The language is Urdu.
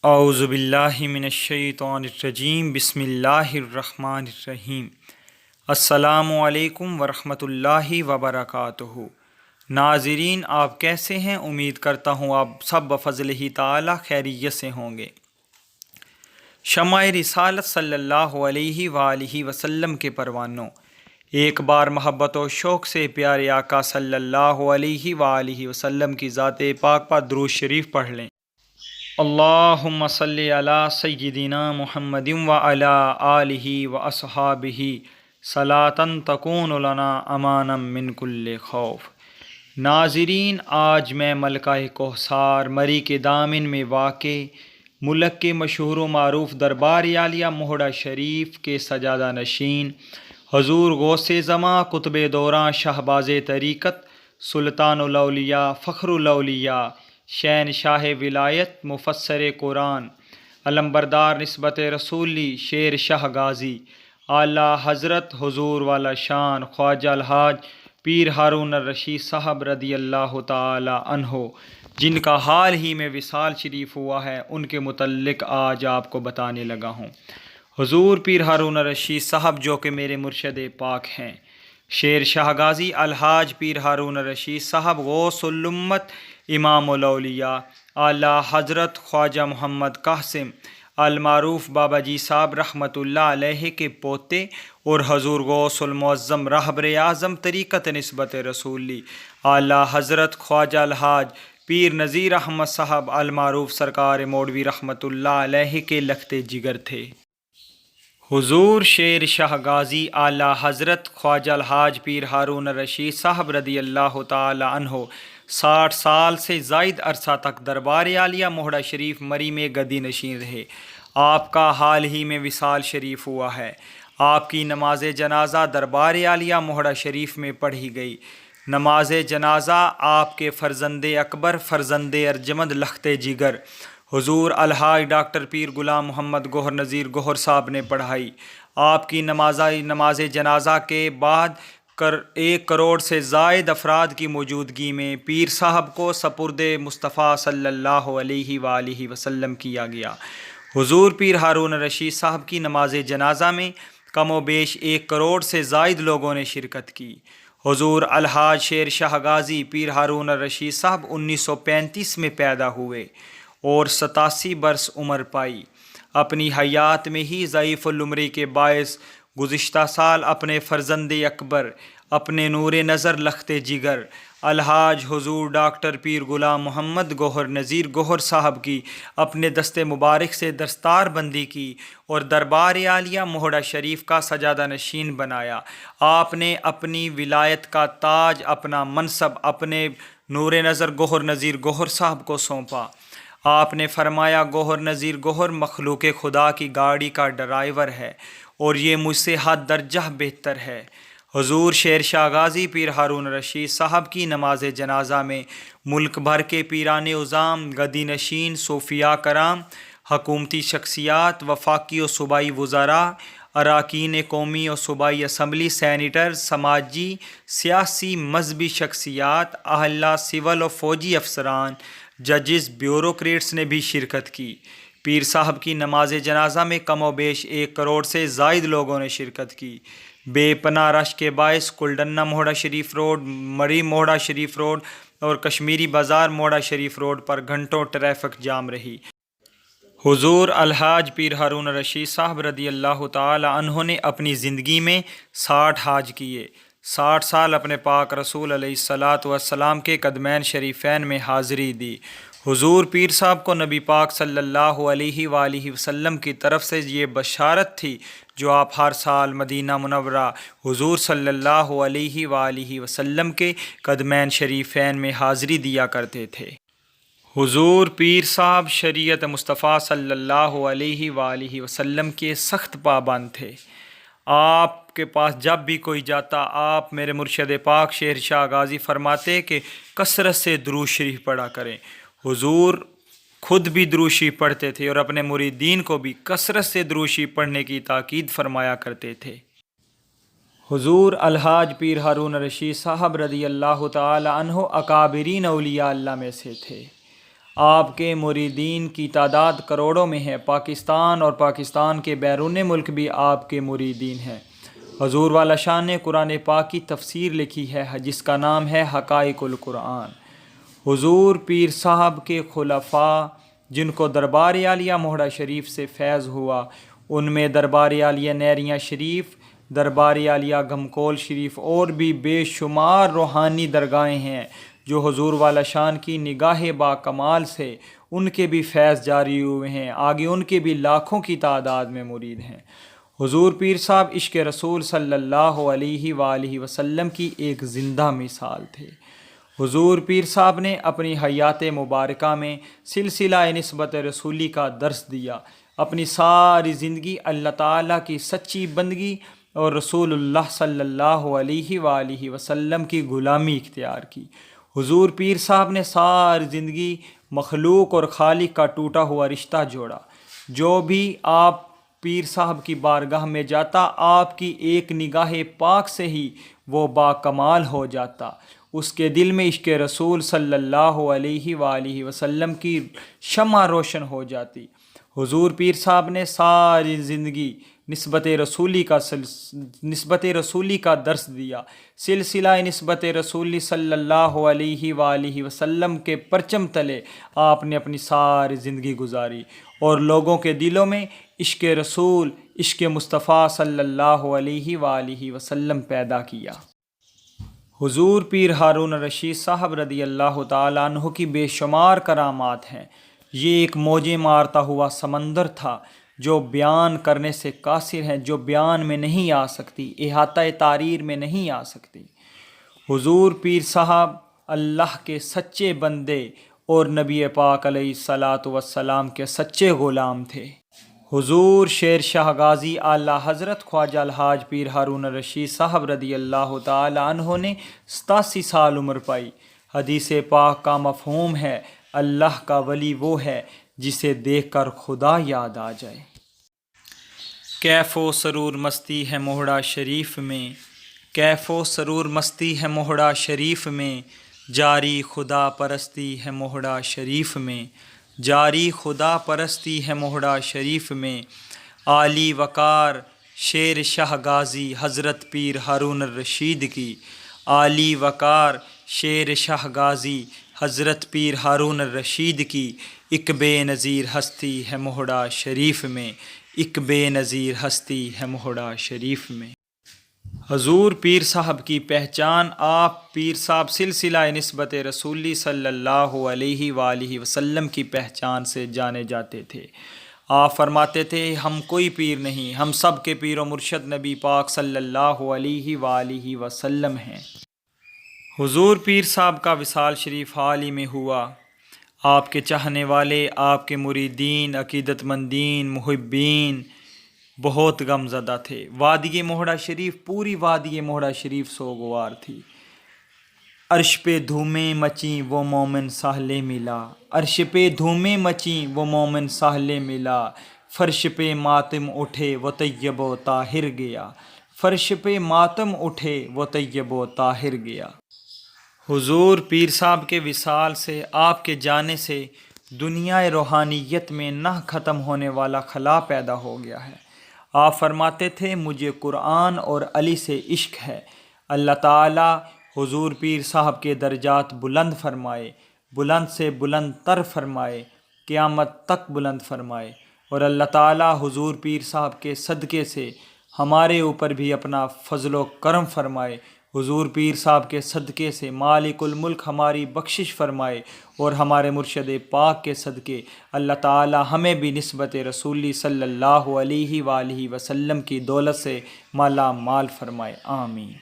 اعوذ باللہ من الشیطان الرجیم، بسم اللہ الرحمن الرحیم۔ السلام علیکم ورحمۃ اللہ وبرکاتہ۔ ناظرین، آپ کیسے ہیں؟ امید کرتا ہوں آپ سب بفضل ہی تعالی خیریت سے ہوں گے۔ شمع رسالت صلی اللہ علیہ وآلہ وسلم کے پروانوں، ایک بار محبت و شوق سے پیارے آقا صلی اللہ علیہ وآلہ وسلم کی ذات پاک پر درود شریف پڑھ لیں۔ اللہم صلی علی سیدنا محمد وعلی آلہ واصحابہ صلاۃ تکون لنا امانا من کل خوف۔ ناظرین، آج میں ملکہ کوثر مری کے دامن میں واقع ملک کے مشہور و معروف دربار عالیہ موہڑا شریف کے سجادہ نشین حضور غوث زماں قطب دوراں شہباز طریقت سلطان الاولیاء فخر الاولیاء شہنشاہ ولایت مفسر قرآن علمبردار نسبت رسولی شیر شاہ غازی اعلیٰ حضرت حضور والا شان خواجہ الحاج پیر ہارون الرشید صاحب رضی اللہ تعالی عنہ، جن کا حال ہی میں وصال شریف ہوا ہے، ان کے متعلق آج آپ کو بتانے لگا ہوں۔ حضور پیر ہارون الرشید صاحب جو کہ میرے مرشد پاک ہیں، شیر شاہ غازی الحاج پیر ہارون الرشید صاحب غوث الامت امام الاولیاء اعلیٰ حضرت خواجہ محمد قاسم المعروف بابا جی صاحب رحمۃ اللہ علیہ کے پوتے اور حضور غوث المعظم رہبر اعظم طریقت نسبت رسولی اعلیٰ حضرت خواجہ الحاج پیر نذیر احمد صاحب المعروف سرکار مولوی رحمۃ اللہ علیہ کے لختے جگر تھے۔ حضور شیر شاہ غازی اعلیٰ حضرت خواجہ الحاج پیر ہارون الرشید صاحب رضی اللہ تعالی عنہ 60 سال سے زائد عرصہ تک دربار عالیہ موہڑا شریف مری میں گدی نشین رہے۔ آپ کا حال ہی میں وصال شریف ہوا ہے۔ آپ کی نماز جنازہ دربار عالیہ موہڑا شریف میں پڑھی گئی۔ نماز جنازہ آپ کے فرزند اکبر فرزند ارجمند لختے جگر حضور الحاج ڈاکٹر پیر غلام محمد گوہر نذیر گوہر صاحب نے پڑھائی۔ آپ کی نماز جنازہ کے بعد 1 کروڑ سے زائد افراد کی موجودگی میں پیر صاحب کو سپرد مصطفیٰ صلی اللہ علیہ وآلہ وسلم کیا گیا۔ حضور پیر ہارون الرشید صاحب کی نماز جنازہ میں کم و بیش 1 کروڑ سے زائد لوگوں نے شرکت کی۔ حضور الحاج شیر شاہ غازی پیر ہارون الرشید صاحب 1935 میں پیدا ہوئے اور 87 برس عمر پائی۔ اپنی حیات میں ہی ضعیف العمری کے باعث گزشتہ سال اپنے فرزند اکبر اپنے نور نظر لختے جگر الحاج حضور ڈاکٹر پیر غلام محمد گوہر نذیر گوہر صاحب کی اپنے دست مبارک سے دستار بندی کی اور دربار عالیہ موہڑا شریف کا سجادہ نشین بنایا۔ آپ نے اپنی ولایت کا تاج، اپنا منصب اپنے نور نظر گوہر نذیر گوہر صاحب کو سونپا۔ آپ نے فرمایا، گوہر نذیر گوہر مخلوق خدا کی گاڑی کا ڈرائیور ہے اور یہ مجھ سے حد درجہ بہتر ہے۔ حضور شیر شاہ غازی پیر ہارون الرشید صاحب کی نماز جنازہ میں ملک بھر کے پیران عظام، گدی نشین، صوفیاء کرام، حکومتی شخصیات، وفاقی و صوبائی وزراء، اراکین قومی اور صوبائی اسمبلی، سینیٹر، سماجی سیاسی مذہبی شخصیات، اہلِ سول و فوجی افسران، ججز، بیوروکریٹس نے بھی شرکت کی۔ پیر صاحب کی نماز جنازہ میں کم و بیش 1 کروڑ سے زائد لوگوں نے شرکت کی۔ بے پناہ رش کے باعث کلڈنہ موہڑا شریف روڈ، مری موہڑا شریف روڈ اور کشمیری بازار موہڑا شریف روڈ پر گھنٹوں ٹریفک جام رہی۔ حضور الحاج پیر ہارون الرشید صاحب رضی اللہ تعالی عنہ نے اپنی زندگی میں 60 حاج کیے۔ 60 سال اپنے پاک رسول علیہ الصلاۃ والسلام کے قدمین شریفین میں حاضری دی۔ حضور پیر صاحب کو نبی پاک صلی اللہ علیہ وآلہ وسلم کی طرف سے یہ بشارت تھی جو آپ ہر سال مدینہ منورہ حضور صلی اللہ علیہ وآلہ وسلم کے قدمین شریفین میں حاضری دیا کرتے تھے۔ حضور پیر صاحب شریعت مصطفیٰ صلی اللہ علیہ وآلہ وسلم کے سخت پابند تھے۔ آپ کے پاس جب بھی کوئی جاتا، آپ میرے مرشد پاک شیر شاہ غازی فرماتے کہ کثرت سے درود شریف پڑھا کریں۔ حضور خود بھی درود شریف پڑھتے تھے اور اپنے مریدین کو بھی کثرت سے درود شریف پڑھنے کی تاکید فرمایا کرتے تھے۔ حضور الحاج پیر ہارون الرشید صاحب رضی اللہ تعالی عنہ اکابرین اولیاء اللہ میں سے تھے۔ آپ کے مریدین کی تعداد کروڑوں میں ہے۔ پاکستان اور پاکستان کے بیرون ملک بھی آپ کے مریدین ہیں۔ حضور والا شان نے قرآن پاک کی تفسیر لکھی ہے جس کا نام ہے حقائق القرآن۔ حضور پیر صاحب کے خلفاء جن کو دربار عالیہ موہڑا شریف سے فیض ہوا، ان میں دربار عالیہ نیریاں شریف، دربار عالیہ گھمکول شریف اور بھی بے شمار روحانی درگاہیں ہیں جو حضور والا شان کی نگاہ با کمال سے ان کے بھی فیض جاری ہوئے ہیں۔ آگے ان کے بھی لاکھوں کی تعداد میں مرید ہیں۔ حضور پیر صاحب عشق رسول صلی اللہ علیہ وآلہ وسلم کی ایک زندہ مثال تھے۔ حضور پیر صاحب نے اپنی حیات مبارکہ میں سلسلہ نسبت رسولی کا درس دیا، اپنی ساری زندگی اللہ تعالیٰ کی سچی بندگی اور رسول اللہ صلی اللہ علیہ وآلہ وسلم کی غلامی اختیار کی۔ حضور پیر صاحب نے ساری زندگی مخلوق اور خالق کا ٹوٹا ہوا رشتہ جوڑا۔ جو بھی آپ پیر صاحب کی بارگاہ میں جاتا، آپ کی ایک نگاہ پاک سے ہی وہ با کمال ہو جاتا، اس کے دل میں عشق رسول صلی اللہ علیہ وآلہ وسلم کی شمع روشن ہو جاتی۔ حضور پیر صاحب نے ساری زندگی نسبت رسولی کا درس دیا۔ سلسلہ نسبت رسولی صلی اللہ علیہ وآلہ وسلم کے پرچم تلے آپ نے اپنی ساری زندگی گزاری اور لوگوں کے دلوں میں عشق رسول، عشق مصطفیٰ صلی اللہ علیہ وآلہ وسلم پیدا کیا۔ حضور پیر ہارون رشید صاحب رضی اللہ تعالیٰ عنہ کی بے شمار کرامات ہیں۔ یہ ایک موجیں مارتا ہوا سمندر تھا جو بیان کرنے سے قاصر ہیں، جو بیان میں نہیں آ سکتی، احاطہ تعریر میں نہیں آ سکتی۔ حضور پیر صاحب اللہ کے سچے بندے اور نبی پاک علیہ الصلاۃ والسلام کے سچے غلام تھے۔ حضور شیر شاہ غازی اعلیٰ حضرت خواجہ الحاج پیر ہارون رشید صاحب رضی اللہ تعالی عنہ نے 87 سال عمر پائی۔ حدیث پاک کا مفہوم ہے، اللہ کا ولی وہ ہے جسے دیکھ کر خدا یاد آ جائے۔ کیف و سرور مستی ہے موہڑا شریف میں، کیف و سرور مستی ہے موہڑا شریف میں، جاری خدا پرستی ہے موہڑا شریف میں، جاری خدا پرستی ہے موہڑا شریف میں۔ عالی وقار شیر شاہ غازی حضرت پیر ہارون الرشید کی، عالی وقار شیر شاہ غازی حضرت پیر ہارون الرشید کی، ایک بے نظیر ہستی ہے موہڑا شریف میں، ایک بے نظیر ہستی ہے موہڑا شریف میں۔ حضور پیر صاحب کی پہچان، آپ پیر صاحب سلسلہ نسبت رسولی صلی اللہ علیہ وآلہ وسلم کی پہچان سے جانے جاتے تھے۔ آپ فرماتے تھے ہم کوئی پیر نہیں، ہم سب کے پیر و مرشد نبی پاک صلی اللہ علیہ وآلہ وسلم ہیں۔ حضور پیر صاحب کا وصال شریف حال ہی میں ہوا۔ آپ کے چاہنے والے، آپ کے مریدین، عقیدت مندین، محبین بہت غم زدہ تھے۔ وادی موہڑا شریف، پوری وادی موہڑا شریف سوگوار تھی۔ عرش پہ دھومیں مچیں وہ مومن ساحلے ملا، عرش پہ دھومیں مچیں وہ مومن ساحلے ملا، فرش پہ ماتم اٹھے وہ طیب و طاہر گیا، فرش پہ ماتم اٹھے وہ طیب و طاہر گیا۔ حضور پیر صاحب کے وصال سے، آپ کے جانے سے دنیا روحانیت میں نہ ختم ہونے والا خلا پیدا ہو گیا ہے۔ آپ فرماتے تھے مجھے قرآن اور علی سے عشق ہے۔ اللہ تعالیٰ حضور پیر صاحب کے درجات بلند فرمائے، بلند سے بلند تر فرمائے، قیامت تک بلند فرمائے، اور اللہ تعالیٰ حضور پیر صاحب کے صدقے سے ہمارے اوپر بھی اپنا فضل و کرم فرمائے۔ حضور پیر صاحب کے صدقے سے مالک الملک ہماری بخشش فرمائے، اور ہمارے مرشد پاک کے صدقے اللہ تعالی ہمیں بھی نسبت رسولی صلی اللہ علیہ وآلہ وسلم کی دولت سے مالا مال فرمائے، آمین۔